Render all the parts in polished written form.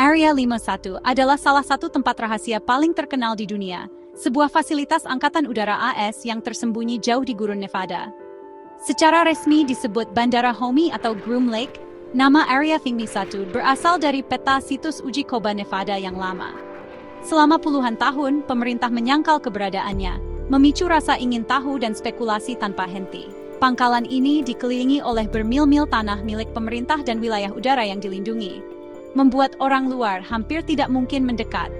Area 51 adalah salah satu tempat rahasia paling terkenal di dunia, sebuah fasilitas Angkatan Udara AS yang tersembunyi jauh di gurun Nevada. Secara resmi disebut Bandara Homey atau Groom Lake, nama Area 51 berasal dari peta situs uji coba Nevada yang lama. Selama puluhan tahun, pemerintah menyangkal keberadaannya, memicu rasa ingin tahu dan spekulasi tanpa henti. Pangkalan ini dikelilingi oleh bermil-mil tanah milik pemerintah dan wilayah udara yang dilindungi, membuat orang luar hampir tidak mungkin mendekat.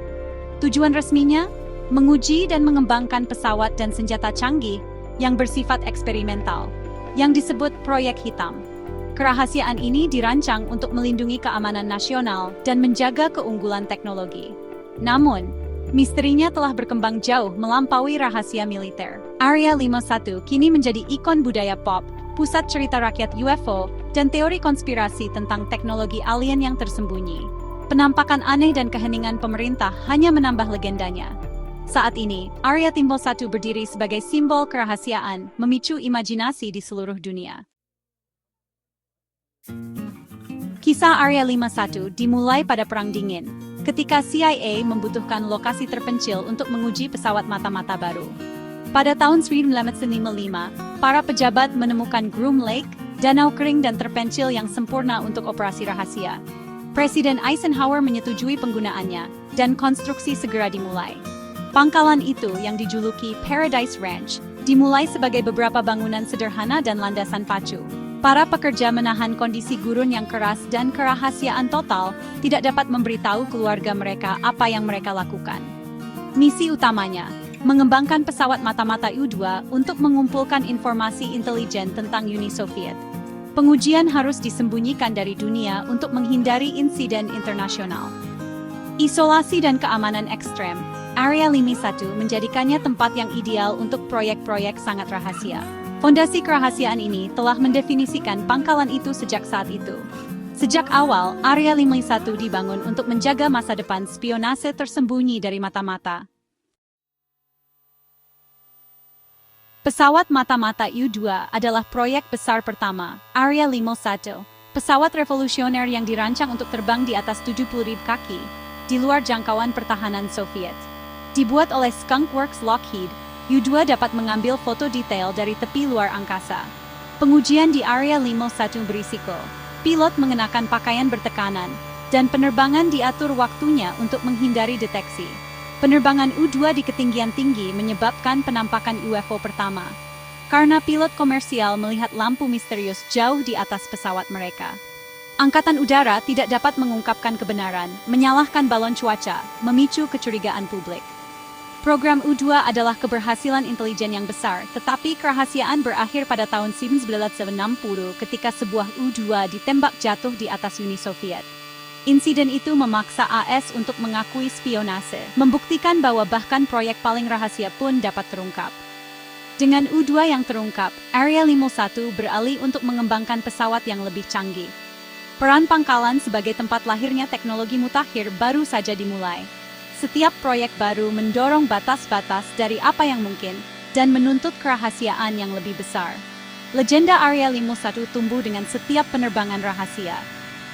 Tujuan resminya, menguji dan mengembangkan pesawat dan senjata canggih yang bersifat eksperimental, yang disebut Proyek Hitam. Kerahasiaan ini dirancang untuk melindungi keamanan nasional dan menjaga keunggulan teknologi. Namun, misterinya telah berkembang jauh melampaui rahasia militer. Area 51 kini menjadi ikon budaya pop, pusat cerita rakyat UFO, dan teori konspirasi tentang teknologi alien yang tersembunyi. Penampakan aneh dan keheningan pemerintah hanya menambah legendanya. Saat ini, Area 51 berdiri sebagai simbol kerahasiaan, memicu imajinasi di seluruh dunia. Kisah Area 51 dimulai pada Perang Dingin, ketika CIA membutuhkan lokasi terpencil untuk menguji pesawat mata-mata baru. Pada tahun 1955, para pejabat menemukan Groom Lake, danau kering dan terpencil yang sempurna untuk operasi rahasia. Presiden Eisenhower menyetujui penggunaannya, dan konstruksi segera dimulai. Pangkalan itu, yang dijuluki Paradise Ranch, dimulai sebagai beberapa bangunan sederhana dan landasan pacu. Para pekerja menahan kondisi gurun yang keras dan kerahasiaan total, tidak dapat memberitahu keluarga mereka apa yang mereka lakukan. Misi utamanya, mengembangkan pesawat mata-mata U-2 untuk mengumpulkan informasi intelijen tentang Uni Soviet. Pengujian harus disembunyikan dari dunia untuk menghindari insiden internasional. Isolasi dan keamanan ekstrem, Area 51 menjadikannya tempat yang ideal untuk proyek-proyek sangat rahasia. Fondasi kerahasiaan ini telah mendefinisikan pangkalan itu sejak saat itu. Sejak awal, Area 51 dibangun untuk menjaga masa depan spionase tersembunyi dari mata-mata. Pesawat mata-mata U-2 adalah proyek besar pertama, Area 51, pesawat revolusioner yang dirancang untuk terbang di atas 70.000 kaki, di luar jangkauan pertahanan Soviet. Dibuat oleh Skunk Works Lockheed, U-2 dapat mengambil foto detail dari tepi luar angkasa. Pengujian di Area 51 berisiko. Pilot mengenakan pakaian bertekanan, dan penerbangan diatur waktunya untuk menghindari deteksi. Penerbangan U-2 di ketinggian tinggi menyebabkan penampakan UFO pertama, karena pilot komersial melihat lampu misterius jauh di atas pesawat mereka. Angkatan Udara tidak dapat mengungkapkan kebenaran, menyalahkan balon cuaca, memicu kecurigaan publik. Program U-2 adalah keberhasilan intelijen yang besar, tetapi kerahasiaan berakhir pada tahun 1960 ketika sebuah U-2 ditembak jatuh di atas Uni Soviet. Insiden itu memaksa AS untuk mengakui spionase, membuktikan bahwa bahkan proyek paling rahasia pun dapat terungkap. Dengan U-2 yang terungkap, Area 51 beralih untuk mengembangkan pesawat yang lebih canggih. Peran pangkalan sebagai tempat lahirnya teknologi mutakhir baru saja dimulai. Setiap proyek baru mendorong batas-batas dari apa yang mungkin dan menuntut kerahasiaan yang lebih besar. Legenda Area 51 tumbuh dengan setiap penerbangan rahasia.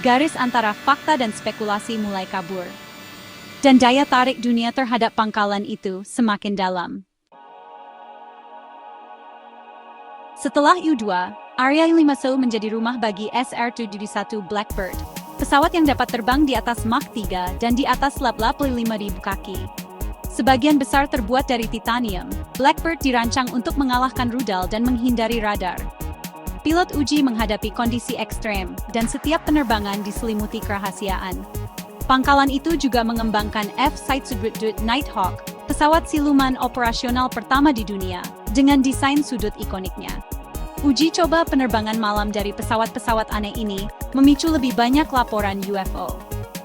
Garis antara fakta dan spekulasi mulai kabur. Dan daya tarik dunia terhadap pangkalan itu semakin dalam. Setelah U-2, Area 51 menjadi rumah bagi SR-71 Blackbird, pesawat yang dapat terbang di atas Mach 3 dan di atas 85.000 kaki. Sebagian besar terbuat dari titanium, Blackbird dirancang untuk mengalahkan rudal dan menghindari radar. Pilot uji menghadapi kondisi ekstrem, dan setiap penerbangan diselimuti kerahasiaan. Pangkalan itu juga mengembangkan F-117 Nighthawk, pesawat siluman operasional pertama di dunia, dengan desain sudut ikoniknya. Uji coba penerbangan malam dari pesawat-pesawat aneh ini memicu lebih banyak laporan UFO.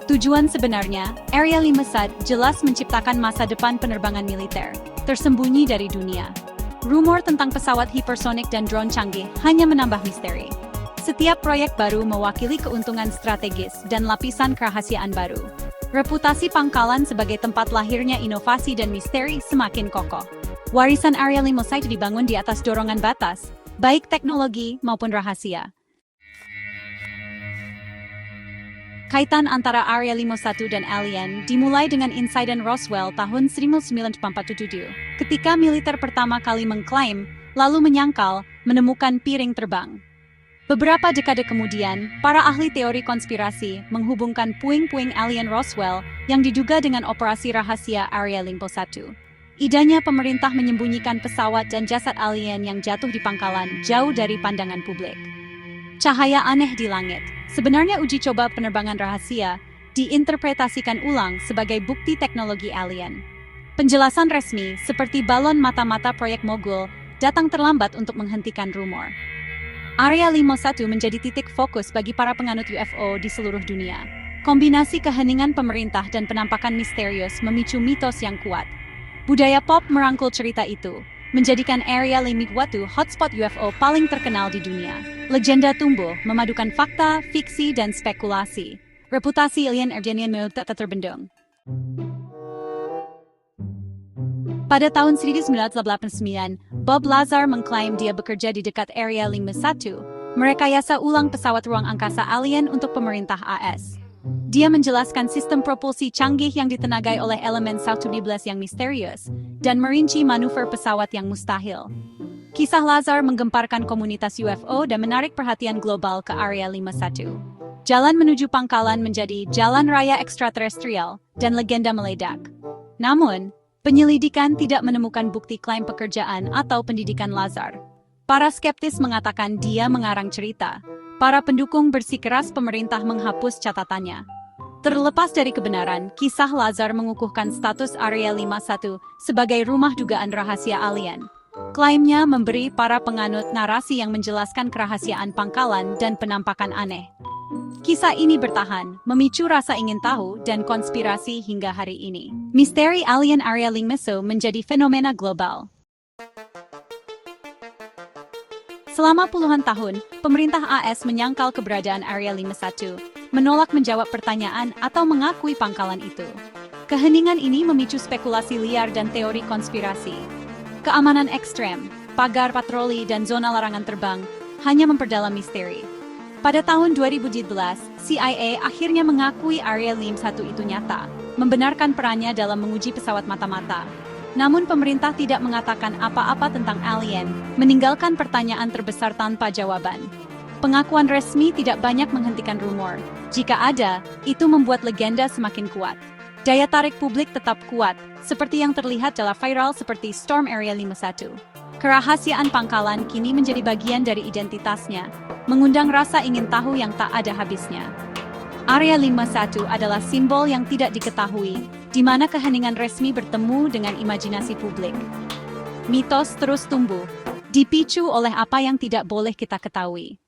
Tujuan sebenarnya, Area 51 jelas menciptakan masa depan penerbangan militer, tersembunyi dari dunia. Rumor tentang pesawat hipersonik dan drone canggih hanya menambah misteri. Setiap proyek baru mewakili keuntungan strategis dan lapisan kerahasiaan baru. Reputasi pangkalan sebagai tempat lahirnya inovasi dan misteri semakin kokoh. Warisan Area 51 dibangun di atas dorongan batas, baik teknologi maupun rahasia. Kaitan antara Area 51 dan alien dimulai dengan insiden Roswell tahun 1947, ketika militer pertama kali mengklaim, lalu menyangkal, menemukan piring terbang. Beberapa dekade kemudian, para ahli teori konspirasi menghubungkan puing-puing alien Roswell yang diduga dengan operasi rahasia Area 51. Idenya pemerintah menyembunyikan pesawat dan jasad alien yang jatuh di pangkalan jauh dari pandangan publik. Cahaya aneh di langit, sebenarnya uji coba penerbangan rahasia, diinterpretasikan ulang sebagai bukti teknologi alien. Penjelasan resmi, seperti balon mata-mata proyek Mogul, datang terlambat untuk menghentikan rumor. Area 51 menjadi titik fokus bagi para penganut UFO di seluruh dunia. Kombinasi keheningan pemerintah dan penampakan misterius memicu mitos yang kuat. Budaya pop merangkul cerita itu, menjadikan Area 51 hotspot UFO paling terkenal di dunia. Legenda tumbuh, memadukan fakta, fiksi, dan spekulasi. Reputasi alien Argenian tak terbendung. Pada tahun 1989, Bob Lazar mengklaim dia bekerja di dekat Area 51, merekayasa ulang pesawat ruang angkasa alien untuk pemerintah AS. Dia menjelaskan sistem propulsi canggih yang ditenagai oleh elemen South-12 yang misterius, dan merinci manuver pesawat yang mustahil. Kisah Lazar menggemparkan komunitas UFO dan menarik perhatian global ke Area 51. Jalan menuju pangkalan menjadi jalan raya ekstraterestrial, dan legenda meledak. Namun, penyelidikan tidak menemukan bukti klaim pekerjaan atau pendidikan Lazar. Para skeptis mengatakan dia mengarang cerita. Para pendukung bersikeras pemerintah menghapus catatannya. Terlepas dari kebenaran, kisah Lazar mengukuhkan status Area 51 sebagai rumah dugaan rahasia alien. Klaimnya memberi para penganut narasi yang menjelaskan kerahasiaan pangkalan dan penampakan aneh. Kisah ini bertahan, memicu rasa ingin tahu dan konspirasi hingga hari ini. Misteri alien Area 51 menjadi fenomena global. Selama puluhan tahun, pemerintah AS menyangkal keberadaan Area 51, menolak menjawab pertanyaan atau mengakui pangkalan itu. Keheningan ini memicu spekulasi liar dan teori konspirasi. Keamanan ekstrem, pagar patroli dan zona larangan terbang hanya memperdalam misteri. Pada tahun 2017, CIA akhirnya mengakui Area 51 itu nyata, membenarkan perannya dalam menguji pesawat mata-mata. Namun pemerintah tidak mengatakan apa-apa tentang alien, meninggalkan pertanyaan terbesar tanpa jawaban. Pengakuan resmi tidak banyak menghentikan rumor. Jika ada, itu membuat legenda semakin kuat. Daya tarik publik tetap kuat, seperti yang terlihat dalam viral seperti Storm Area 51. Kerahasiaan pangkalan kini menjadi bagian dari identitasnya, mengundang rasa ingin tahu yang tak ada habisnya. Area 51 adalah simbol yang tidak diketahui, di mana keheningan resmi bertemu dengan imajinasi publik. Mitos terus tumbuh, dipicu oleh apa yang tidak boleh kita ketahui.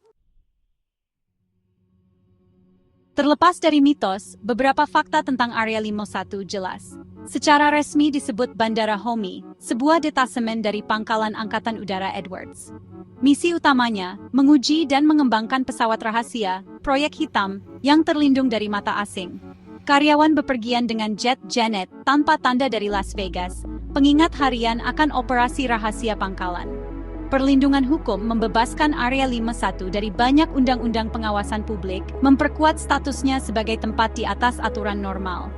Terlepas dari mitos, beberapa fakta tentang Area 51 jelas. Secara resmi disebut Bandara Homi, sebuah detasemen dari Pangkalan Angkatan Udara Edwards. Misi utamanya, menguji dan mengembangkan pesawat rahasia, proyek hitam, yang terlindung dari mata asing. Karyawan bepergian dengan jet Janet tanpa tanda dari Las Vegas, pengingat harian akan operasi rahasia pangkalan. Perlindungan hukum membebaskan Area 51 dari banyak undang-undang pengawasan publik, memperkuat statusnya sebagai tempat di atas aturan normal.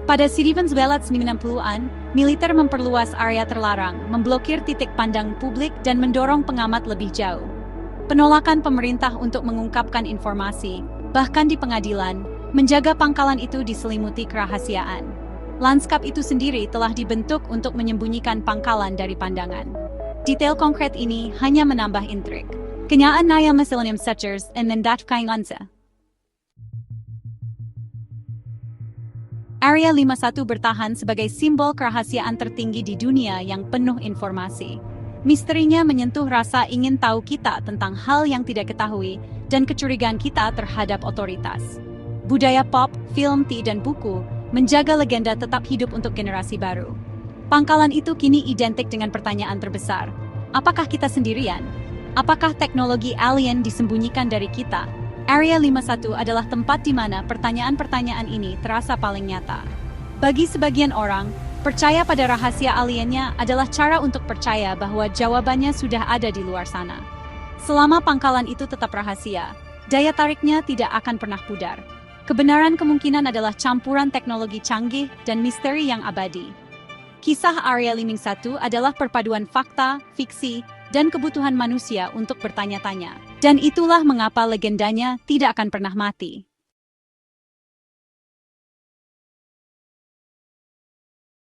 Pada 1990-an, militer memperluas area terlarang, memblokir titik pandang publik dan mendorong pengamat lebih jauh. Penolakan pemerintah untuk mengungkapkan informasi, bahkan di pengadilan, menjaga pangkalan itu diselimuti kerahasiaan. Lanskap itu sendiri telah dibentuk untuk menyembunyikan pangkalan dari pandangan. Detail konkret ini hanya menambah intrik. Kenyaan naya Miscellaneum Searchers and Mendatkain Lansa. Area 51 bertahan sebagai simbol kerahasiaan tertinggi di dunia yang penuh informasi. Misterinya menyentuh rasa ingin tahu kita tentang hal yang tidak ketahui dan kecurigaan kita terhadap otoritas. Budaya pop, film, dan buku menjaga legenda tetap hidup untuk generasi baru. Pangkalan itu kini identik dengan pertanyaan terbesar. Apakah kita sendirian? Apakah teknologi alien disembunyikan dari kita? Area 51 adalah tempat di mana pertanyaan-pertanyaan ini terasa paling nyata. Bagi sebagian orang, percaya pada rahasia aliennya adalah cara untuk percaya bahwa jawabannya sudah ada di luar sana. Selama pangkalan itu tetap rahasia, daya tariknya tidak akan pernah pudar. Kebenaran kemungkinan adalah campuran teknologi canggih dan misteri yang abadi. Kisah Area 51 adalah perpaduan fakta, fiksi, dan kebutuhan manusia untuk bertanya-tanya. Dan itulah mengapa legendanya tidak akan pernah mati.